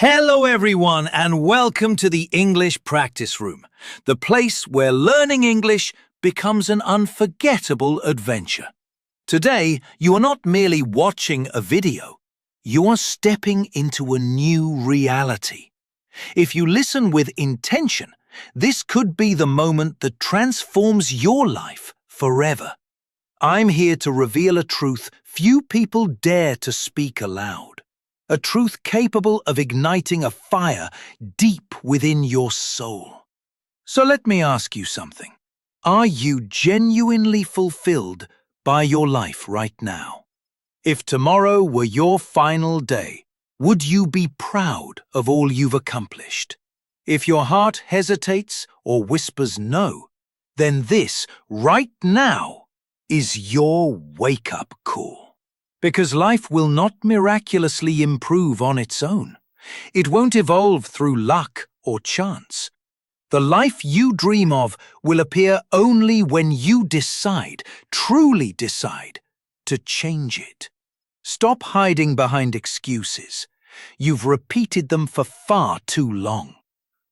Hello everyone and welcome to the English Practice Room, the place where learning English becomes an unforgettable adventure. Today, you are not merely watching a video, you are stepping into a new reality. If you listen with intention, this could be the moment that transforms your life forever. I'm here to reveal a truth few people dare to speak aloud. A truth capable of igniting a fire deep within your soul. So let me ask you something. Are you genuinely fulfilled by your life right now? If tomorrow were your final day, would you be proud of all you've accomplished? If your heart hesitates or whispers no, then this, right now, is your wake-up call. Because life will not miraculously improve on its own. It won't evolve through luck or chance. The life you dream of will appear only when you decide, truly decide, to change it. Stop hiding behind excuses. You've repeated them for far too long.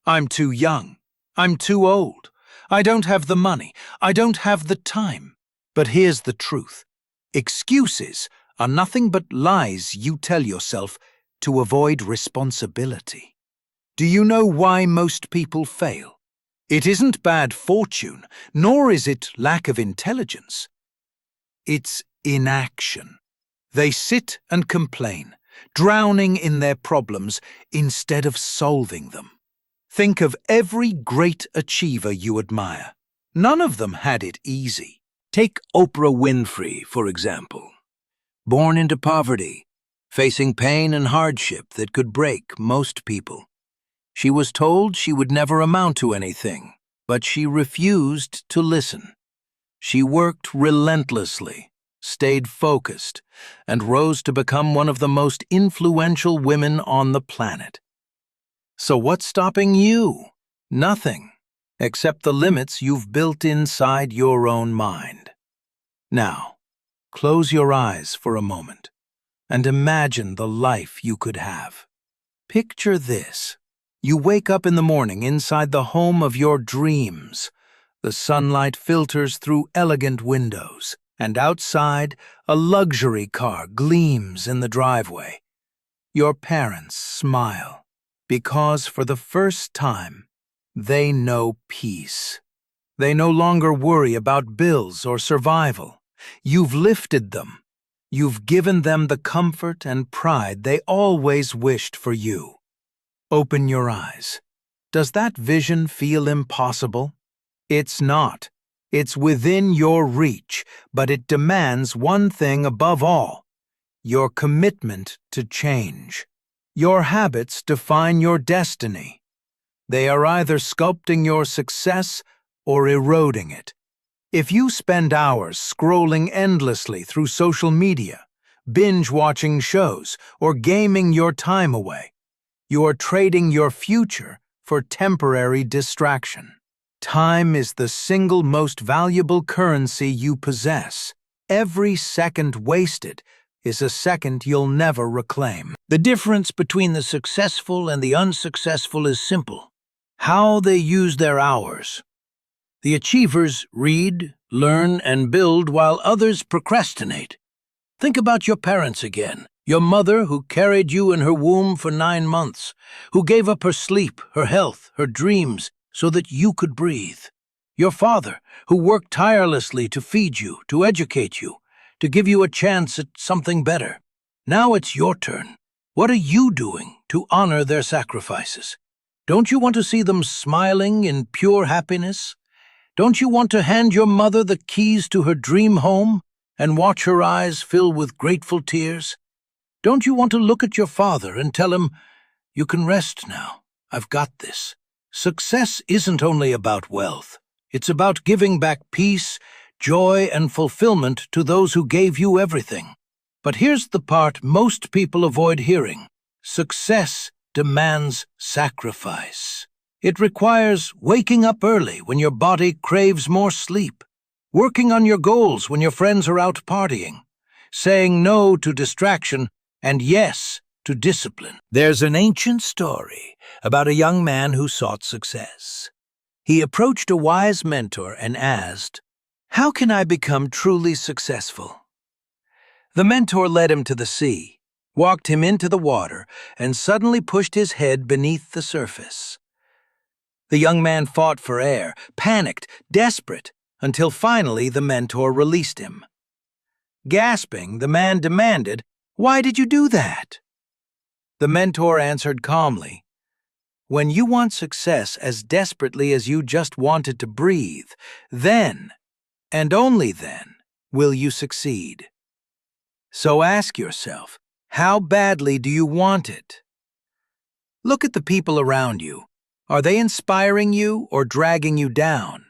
I'm too young. I'm too old. I don't have the money. I don't have the time. But here's the truth. Excuses are nothing but lies you tell yourself to avoid responsibility. Do you know why most people fail? It isn't bad fortune, nor is it lack of intelligence. It's inaction. They sit and complain, drowning in their problems instead of solving them. Think of every great achiever you admire. None of them had it easy. Take Oprah Winfrey, for example. Born into poverty, facing pain and hardship that could break most people. She was told she would never amount to anything, but she refused to listen. She worked relentlessly, stayed focused, and rose to become one of the most influential women on the planet. So what's stopping you? Nothing, except the limits you've built inside your own mind. Now, close your eyes for a moment and imagine the life you could have. Picture this. You wake up in the morning inside the home of your dreams. The sunlight filters through elegant windows, and outside, a luxury car gleams in the driveway. Your parents smile because for the first time, they know peace. They no longer worry about bills or survival. You've lifted them. You've given them the comfort and pride they always wished for you. Open your eyes. Does that vision feel impossible? It's not. It's within your reach, but it demands one thing above all: your commitment to change. Your habits define your destiny. They are either sculpting your success or eroding it. If you spend hours scrolling endlessly through social media, binge-watching shows, or gaming your time away, you are trading your future for temporary distraction. Time is the single most valuable currency you possess. Every second wasted is a second you'll never reclaim. The difference between the successful and the unsuccessful is simple: how they use their hours. The achievers read, learn, and build while others procrastinate. Think about your parents again. Your mother who carried you in her womb for 9 months, who gave up her sleep, her health, her dreams so that you could breathe. Your father who worked tirelessly to feed you, to educate you, to give you a chance at something better. Now it's your turn. What are you doing to honor their sacrifices? Don't you want to see them smiling in pure happiness? Don't you want to hand your mother the keys to her dream home and watch her eyes fill with grateful tears? Don't you want to look at your father and tell him, "You can rest now, I've got this"? Success isn't only about wealth. It's about giving back peace, joy, and fulfillment to those who gave you everything. But here's the part most people avoid hearing. Success demands sacrifice. It requires waking up early when your body craves more sleep, working on your goals when your friends are out partying, saying no to distraction and yes to discipline. There's an ancient story about a young man who sought success. He approached a wise mentor and asked, "How can I become truly successful?" The mentor led him to the sea, walked him into the water, and suddenly pushed his head beneath the surface. The young man fought for air, panicked, desperate, until finally the mentor released him. Gasping, the man demanded, "Why did you do that?" The mentor answered calmly, "When you want success as desperately as you just wanted to breathe, then, and only then, will you succeed. So ask yourself, how badly do you want it? Look at the people around you. Are they inspiring you or dragging you down?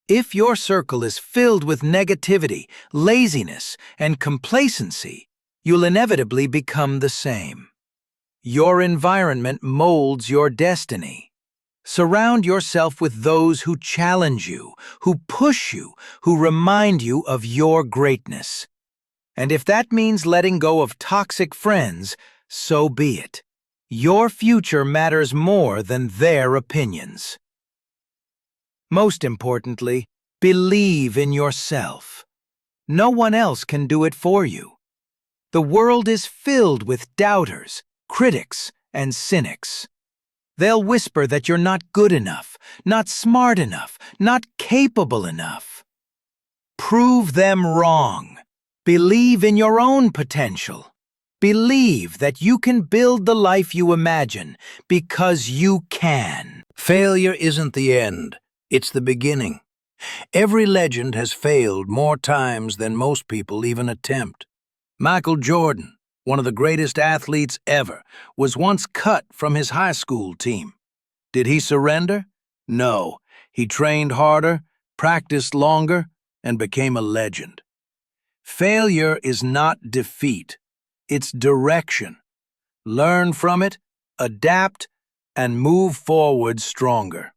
If your circle is filled with negativity, laziness, and complacency, you'll inevitably become the same. Your environment molds your destiny. Surround yourself with those who challenge you, who push you, who remind you of your greatness. And if that means letting go of toxic friends, so be it. Your future matters more than their opinions. Most importantly, believe in yourself. No one else can do it for you. The world is filled with doubters, critics, and cynics. They'll whisper that you're not good enough, not smart enough, not capable enough. Prove them wrong. Believe in your own potential. Believe that you can build the life you imagine, because you can. Failure isn't the end, it's the beginning. Every legend has failed more times than most people even attempt. Michael Jordan, one of the greatest athletes ever, was once cut from his high school team. Did he surrender? No. He trained harder, practiced longer, and became a legend. Failure is not defeat. It's direction. Learn from it, adapt, and move forward stronger.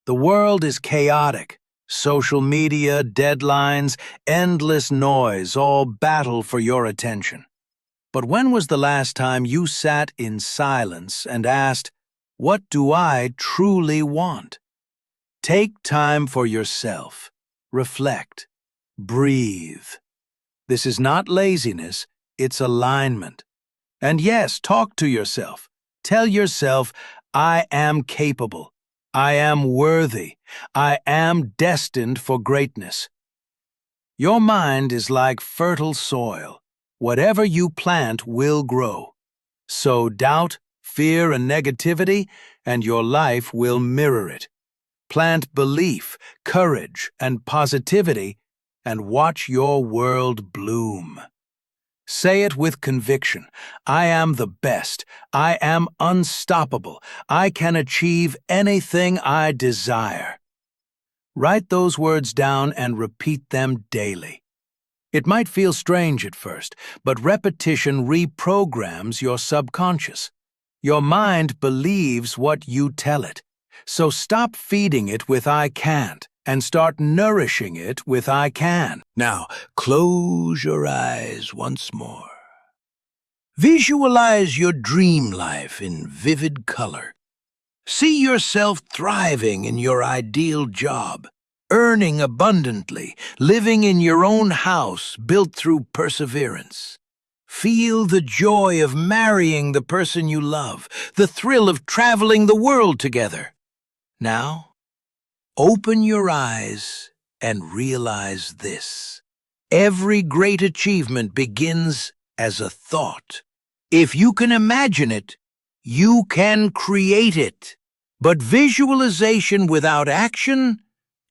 The world is chaotic. Social media, deadlines, endless noise all battle for your attention. But when was the last time you sat in silence and asked, "What do I truly want?" Take time for yourself. Reflect. Breathe. This is not laziness. It's alignment. And yes, talk to yourself. Tell yourself, "I am capable. I am worthy. I am destined for greatness." Your mind is like fertile soil. Whatever you plant will grow. Sow doubt, fear, and negativity, and your life will mirror it. Plant belief, courage, and positivity, and watch your world bloom. Say it with conviction. I am the best. I am unstoppable. I can achieve anything I desire. Write those words down and repeat them daily. It might feel strange at first, but repetition reprograms your subconscious. Your mind believes what you tell it. So stop feeding it with "I can't" and start nourishing it with "I can." Now, close your eyes once more. Visualize your dream life in vivid color. See yourself thriving in your ideal job, earning abundantly, living in your own house built through perseverance. Feel the joy of marrying the person you love, the thrill of traveling the world together. Now, open your eyes and realize this. Every great achievement begins as a thought. If you can imagine it, you can create it. But visualization without action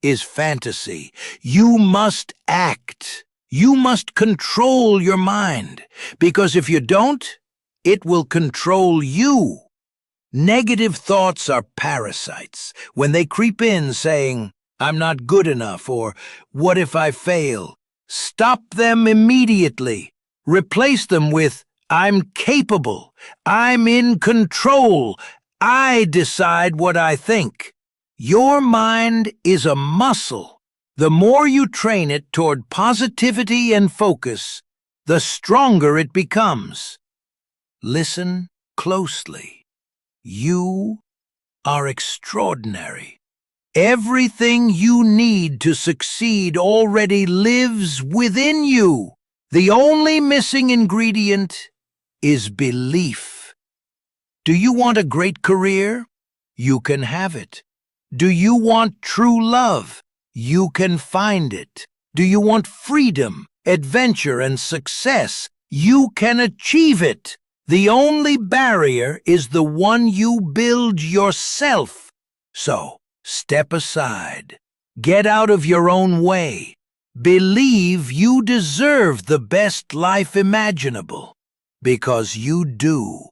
is fantasy. You must act. You must control your mind, because if you don't, it will control you. Negative thoughts are parasites. When they creep in saying, "I'm not good enough," or "What if I fail?" stop them immediately. Replace them with, "I'm capable. I'm in control. I decide what I think." Your mind is a muscle. The more you train it toward positivity and focus, the stronger it becomes. Listen closely. You are extraordinary. Everything you need to succeed already lives within you. The only missing ingredient is belief. Do you want a great career? You can have it. Do you want true love? You can find it. Do you want freedom, adventure, and success? You can achieve it. The only barrier is the one you build yourself. So, step aside. Get out of your own way. Believe you deserve the best life imaginable. Because you do.